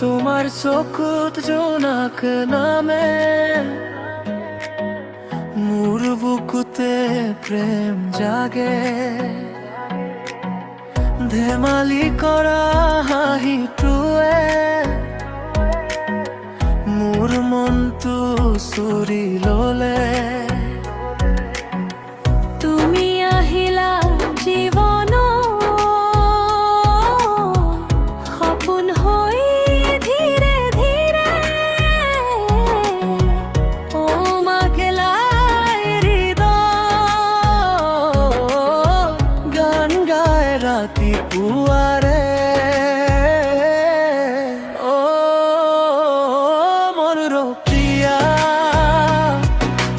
তোমার চকুত জোনাক নামে মোর বুকুতে প্রেম জাগে, ধেমালি কৰা হাঁহিটোৱে মোৰ মনটো চুৰি ললে। তুমি আহিলা জীৱন সপোন হৈ ধীৰে ধীৰে, ও মাগলাই হৃদয় গান গায় ৰাতিপুৱাৰে। অ মনৰ প্ৰিয়া,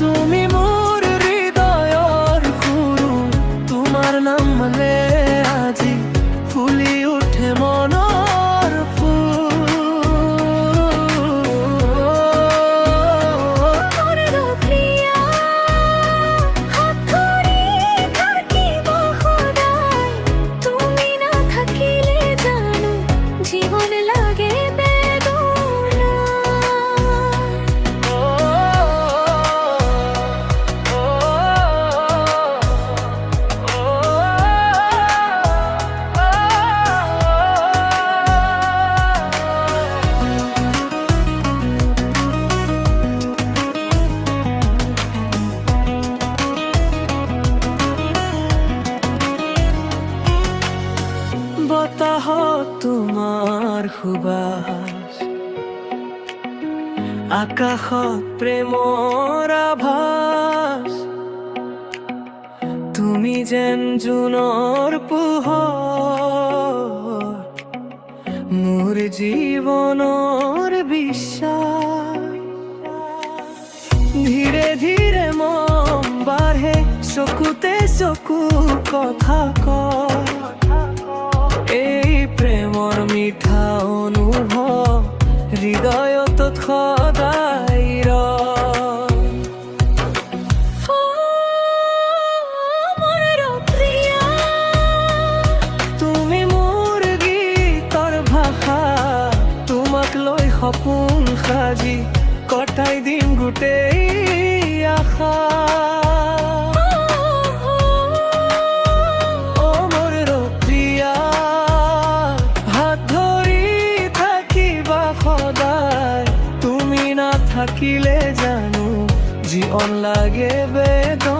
তুমি মোৰ হৃদয়ৰ সুৰু, তোমাৰ নাম মানে আজি ফুলি উঠে মনৰ ফুল। মনৰ প্ৰিয়া, হাত ধৰি থাকিব সদায়, তুমি নাথাকিলে জানো জীৱন লাগে বেদনা। বতাহত তোমাৰ সুবাস, আকাশত প্ৰেমৰ আভাস, তুমি যেন জোনৰ পোহৰ, মোৰ জীৱনৰ বিশ্বাস। ধীৰে ধীৰে মন বাঢ়ে, চকুতে চকু কথা কয়, এই প্ৰেমৰ মিঠা অনুভৱ হৃদয়ত সদায় ৰয়। মনৰ প্ৰিয়া, তুমি মোৰ গীতৰ ভাষা, তোমাক লৈ সপোন সাজি কটাই দিম গোটেই আশা। অ মোৰ প্ৰিয়া, হাত ধৰি থাকিবা সদায়, তুমি নাথাকিলে জানো জীৱন লাগে বেদনা।